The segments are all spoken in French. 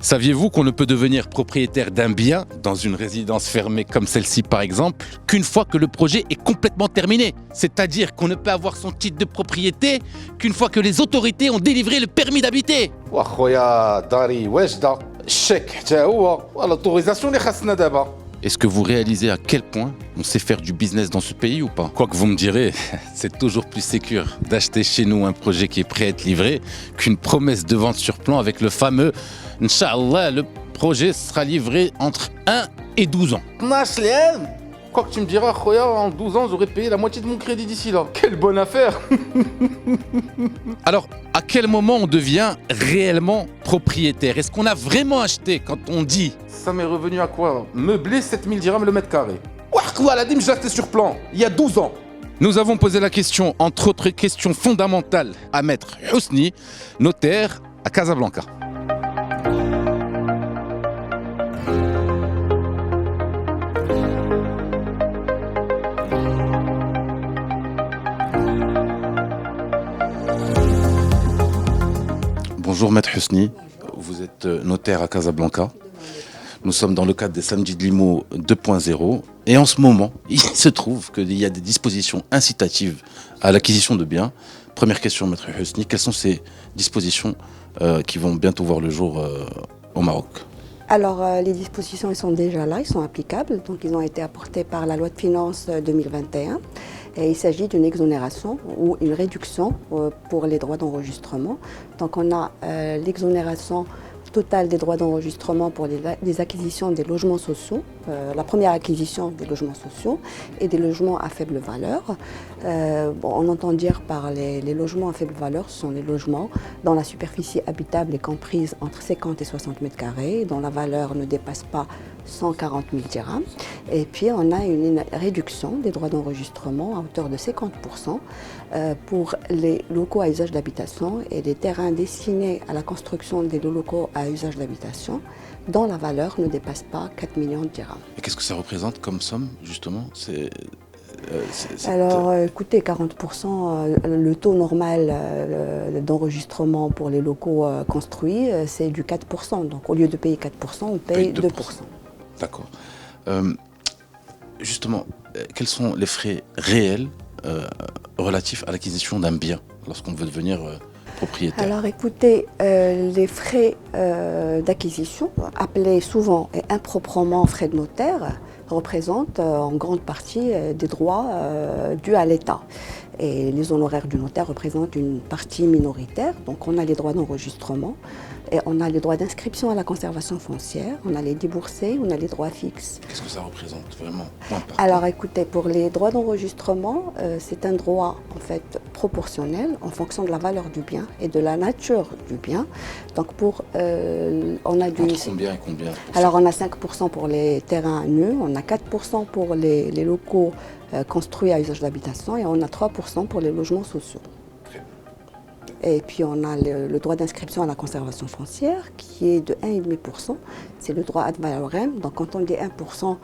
Saviez-vous qu'on ne peut devenir propriétaire d'un bien, dans une résidence fermée comme celle-ci par exemple, qu'une fois que le projet est complètement terminé? C'est-à-dire qu'on ne peut avoir son titre de propriété qu'une fois que les autorités ont délivré le permis d'habiter. واخويا داري واجده الشيك حتى هو والautorisation اللي خاصنا دابا. Est-ce que vous réalisez à quel point on sait faire du business dans ce pays ou pas? Quoi que vous me direz, c'est toujours plus sécure d'acheter chez nous un projet qui est prêt à être livré qu'une promesse de vente sur plan avec le fameux « Inch'Allah, le projet sera livré entre 1 et 12 ans ». 12 عام. Quoi que tu me diras, khoya, en 12 ans, j'aurais payé la moitié de mon crédit d'ici là. Quelle bonne affaire. Alors, à quel moment on devient réellement propriétaire? Est-ce qu'on a vraiment acheté quand on dit Ça m'est revenu à quoi? Meubler 7000 dirhams le mètre carré. Ouah, la dîme, j'ai acheté sur plan, il y a 12 ans. Nous avons posé la question, entre autres questions fondamentales, à Maître Husni, notaire à Casablanca. Bonjour Maître Husni, vous êtes notaire à Casablanca. Nous sommes dans le cadre des Samedis de l'IMO 2.0 et en ce moment, il se trouve qu'il y a des dispositions incitatives à l'acquisition de biens. Première question Maître Husni, quelles sont ces dispositions qui vont bientôt voir le jour au Maroc? Alors, les dispositions elles sont déjà là, ils sont applicables. Donc, ils ont été apportés par la loi de finances 2021. Et il s'agit d'une exonération ou une réduction pour les droits d'enregistrement. Donc, on a l'exonération totale des droits d'enregistrement pour les acquisitions des logements sociaux, la première acquisition des logements sociaux et des logements à faible valeur. On entend dire par les logements à faible valeur, ce sont les logements dont la superficie habitable est comprise entre 50 et 60 mètres carrés, dont la valeur ne dépasse pas 140 000 dirhams. Et puis on a une réduction des droits d'enregistrement à hauteur de 50% pour les locaux à usage d'habitation et les terrains destinés à la construction des locaux à usage d'habitation dont la valeur ne dépasse pas 4 millions de dirhams. Et qu'est-ce que ça représente comme somme justement? Alors écoutez, 40%, le taux normal d'enregistrement pour les locaux construits, c'est du 4%. Donc au lieu de payer 4%, on paye 2%. D'accord. Justement, quels sont les frais réels relatifs à l'acquisition d'un bien lorsqu'on veut devenir propriétaire? Alors écoutez, les frais d'acquisition, appelés souvent et improprement frais de notaire, représentent en grande partie des droits dus à l'État. Et les honoraires du notaire représentent une partie minoritaire. Donc on a les droits d'enregistrement et on a les droits d'inscription à la conservation foncière, on a les déboursés, on a les droits fixes. Qu'est-ce que ça représente vraiment? Alors écoutez, pour les droits d'enregistrement, c'est un droit en fait proportionnel en fonction de la valeur du bien et de la nature du bien. Donc on a du... Entre combien et combien? Alors on a 5% pour les terrains nus, on a 4% pour les locaux construits à usage d'habitation et on a 3% pour les logements sociaux. Et puis on a le droit d'inscription à la conservation foncière qui est de 1,5%. C'est le droit ad valorem. Donc quand on dit 1%,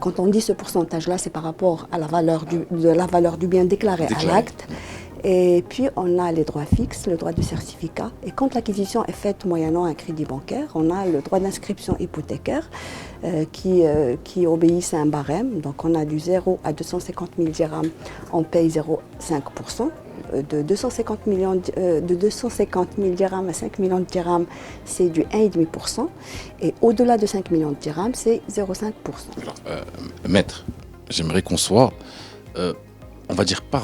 quand on dit ce pourcentage-là, c'est par rapport à la valeur du bien déclaré à l'acte. Et puis on a les droits fixes, le droit de certificat. Et quand l'acquisition est faite moyennant un crédit bancaire, on a le droit d'inscription hypothécaire qui obéissent à un barème. Donc on a du 0 à 250 000 dirhams, on paye 0,5%. De 250 000 dirhams à 5 millions de dirhams, c'est du 1,5%. Et au-delà de 5 millions de dirhams, c'est 0,5%. Alors, maître, j'aimerais qu'on soit, on va dire, pas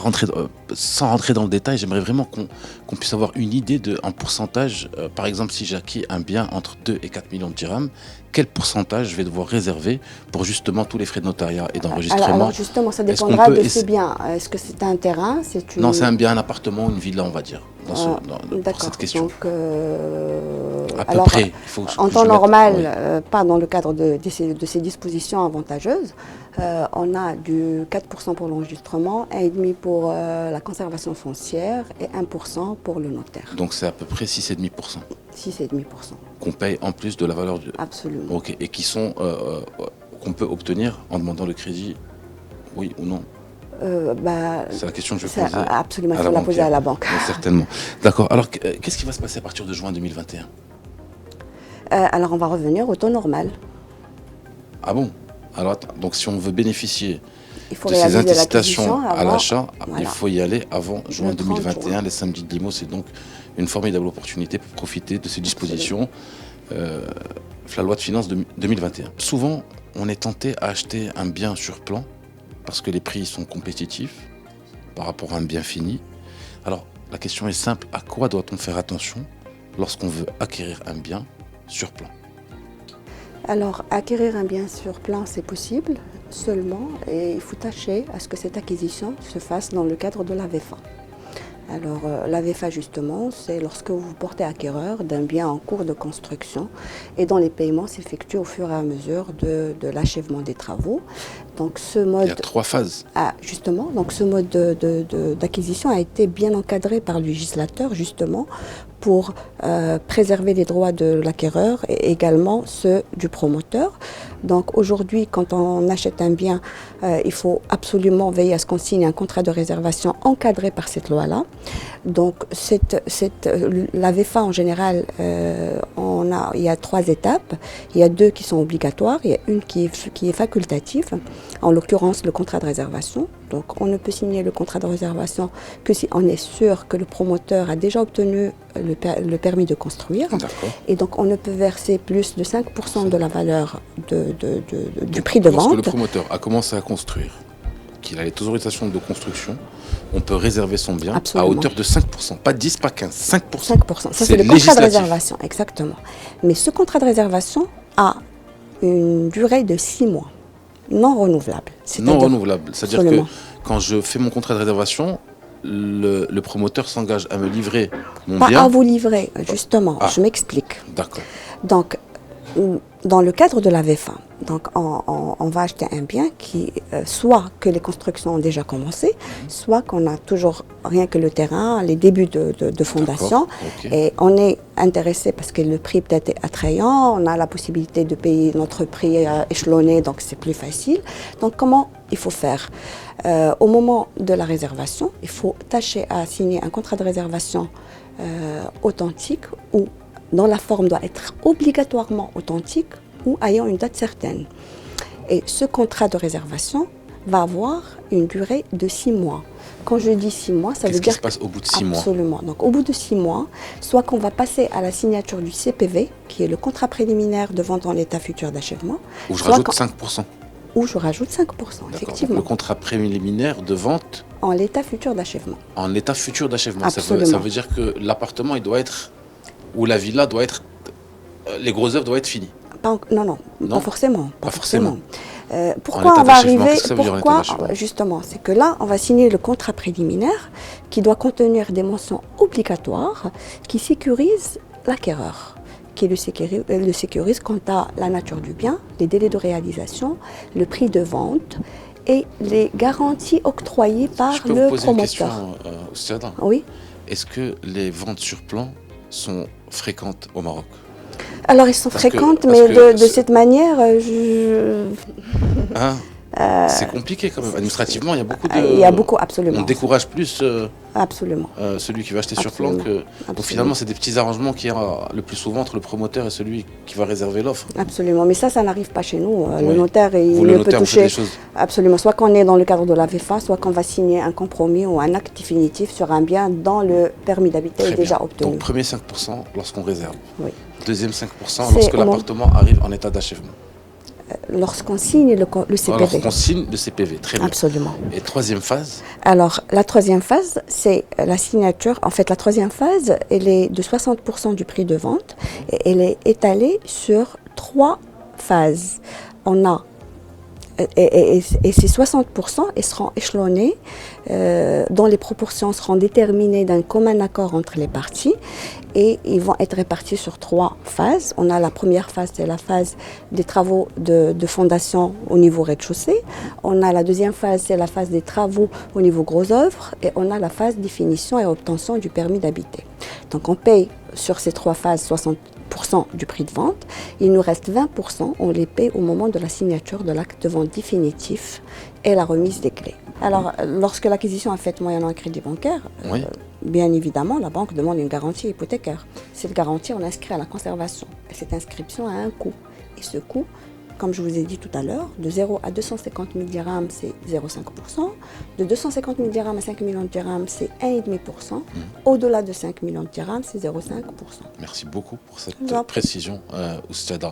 sans rentrer dans le détail, j'aimerais vraiment qu'on puisse avoir une idée d'un pourcentage. Par exemple, si j'acquis un bien entre 2 et 4 millions de dirhams, quel pourcentage je vais devoir réserver pour justement tous les frais de notariat et d'enregistrement? Alors justement, ça dépendra de ce bien. Est-ce que c'est un terrain? Non, c'est un bien, un appartement, une villa, on va dire, pour cette question. Donc, à peu près, en temps normal, pas dans le cadre de ces dispositions avantageuses, on a du 4% pour l'enregistrement, 1,5% pour la conservation foncière et 1% pour le notaire. Donc c'est à peu près 6,5%. 6,5%. Qu'on paye en plus de la valeur du... Absolument. Ok, et qui sont qu'on peut obtenir en demandant le crédit, oui ou non? C'est la question que je pose. Absolument, il faut la poser à la banque. Oui, certainement. D'accord. Alors, qu'est-ce qui va se passer à partir de juin 2021? Alors on va revenir au taux normal. Ah bon? Alors, attends, donc si on veut bénéficier Il faut de ces réaliser incitations à avant- l'achat, voilà. il faut y aller avant juin Le 30 2021. juin. Les samedis de Limo, c'est donc une formidable opportunité pour profiter de ces dispositions. La loi de finances 2021. Souvent, on est tenté à acheter un bien sur plan parce que les prix sont compétitifs par rapport à un bien fini. Alors, la question est simple, à quoi doit-on faire attention lorsqu'on veut acquérir un bien sur plan? Alors, acquérir un bien sur plan, c'est possible seulement, et il faut tâcher à ce que cette acquisition se fasse dans le cadre de la VFA. Alors, la VFA, justement, c'est lorsque vous vous portez acquéreur d'un bien en cours de construction et dont les paiements s'effectuent au fur et à mesure de l'achèvement des travaux. Donc, ce mode... Il y a 3 phases. Justement, donc ce mode d'acquisition a été bien encadré par le législateur, justement, pour préserver les droits de l'acquéreur et également ceux du promoteur. Donc aujourd'hui, quand on achète un bien, il faut absolument veiller à ce qu'on signe un contrat de réservation encadré par cette loi-là. Donc la VFA en général, il y a 3 étapes. Il y a 2 qui sont obligatoires, il y a une qui est facultative, en l'occurrence le contrat de réservation. Donc on ne peut signer le contrat de réservation que si on est sûr que le promoteur a déjà obtenu le permis de construire. D'accord. Et donc on ne peut verser plus de 5% de la valeur du prix de Lorsque vente. le promoteur a commencé à construire, qu'il a les autorisations de construction, on peut réserver son bien Absolument. à hauteur de 5%. Pas 10, pas 15, 5%. 5%. Ça, c'est le contrat de réservation, exactement. Mais ce contrat de réservation a une durée de 6 mois, non renouvelable. Non renouvelable. C'est-à-dire que Absolument. quand je fais mon contrat de réservation, le promoteur s'engage à me livrer mon Pas bien. à vous livrer, justement, Ah. je m'explique. D'accord. Donc, dans le cadre de la VFA, donc on va acheter un bien qui, soit que les constructions ont déjà commencé, soit qu'on a toujours rien que le terrain, les débuts de fondation. D'accord, ok. Et on est intéressé parce que le prix peut-être est attrayant, on a la possibilité de payer notre prix échelonné, donc c'est plus facile. Donc comment il faut faire? Au moment de la réservation, il faut tâcher à signer un contrat de réservation authentique ou dont la forme doit être obligatoirement authentique ou ayant une date certaine. Et ce contrat de réservation va avoir une durée de 6 mois. Quand je dis 6 mois, ça veut Qu'est-ce qui dire... se passe au bout de 6 mois? Absolument. Donc au bout de 6 mois, soit qu'on va passer à la signature du CPV, qui est le contrat préliminaire de vente en état futur d'achèvement. Où je soit rajoute quand- 5%. Où je rajoute 5%, D'accord. Donc, effectivement, le contrat préliminaire de vente en l'état futur d'achèvement. en état futur d'achèvement. Ça Absolument. veut dire que l'appartement, il doit être, ou la villa doit être, les grosses œuvres doivent être finies. Non, Non, pas forcément. pas forcément. Pourquoi état on va d'achèvement, arriver qu'est-ce que ça veut dire en état Pourquoi d'achèvement? justement, c'est que là, on va signer le contrat préliminaire qui doit contenir des mentions obligatoires qui sécurisent l'acquéreur, qui le sécurise quant à la nature du bien, les délais de réalisation, le prix de vente et les garanties octroyées par Je peux le vous poser une question, promoteur. Oustaz? Oui. Est-ce que les ventes sur plan sont fréquentes au Maroc? Alors, ils sont Parce que- fréquentes, parce mais que de ce- cette manière, Hein? C'est compliqué quand même. Administrativement, il y a beaucoup de. il y a beaucoup, absolument. On décourage plus Absolument. celui qui va acheter sur plan Absolument. que. Donc finalement, c'est des petits arrangements qu'il y a le plus souvent entre le promoteur et celui qui va réserver l'offre. Absolument, mais ça n'arrive pas chez nous. Le Oui. notaire, Vous, il le ne peut notaire, vous faites toucher. des choses. Absolument, soit qu'on est dans le cadre de la VFA, soit qu'on va signer un compromis ou un acte définitif sur un bien dont le permis d'habiter Très est déjà bien. obtenu. Donc premier 5% lorsqu'on réserve. Oui. Deuxième 5% C'est lorsque au moment- l'appartement arrive en état d'achèvement. Lorsqu'on signe le CPV. Lorsqu'on signe le CPV. Très bien. Absolument. Et troisième phase, Alors, la troisième phase, c'est la signature. En fait, la troisième phase, elle est de 60% du prix de vente et elle est étalée sur 3 phases. On a et ces 60%, ils seront échelonnés, dont les proportions seront déterminées d'un commun accord entre les parties, et ils vont être répartis sur 3 phases. On a la première phase, c'est la phase des travaux de fondation au niveau rez-de-chaussée. On a la deuxième phase, c'est la phase des travaux au niveau gros œuvres, et on a la phase définition et obtention du permis d'habiter. Donc on paye sur ces 3 phases 60% du prix de vente. Il nous reste 20%, on les paye au moment de la signature de l'acte de vente définitif et la remise des clés. Alors, lorsque l'acquisition est faite moyennant un crédit bancaire, Oui. bien évidemment, la banque demande une garantie hypothécaire. Cette garantie, on l'inscrit à la conservation. Et cette inscription a un coût. Et ce coût, comme je vous ai dit tout à l'heure, de 0 à 250 000 dirhams, c'est 0,5%. De 250 000 dirhams à 5 millions de dirhams, c'est 1,5%. Au-delà de 5 millions de dirhams, c'est 0,5%. Merci beaucoup pour cette Je vous en prie. précision, Oustada.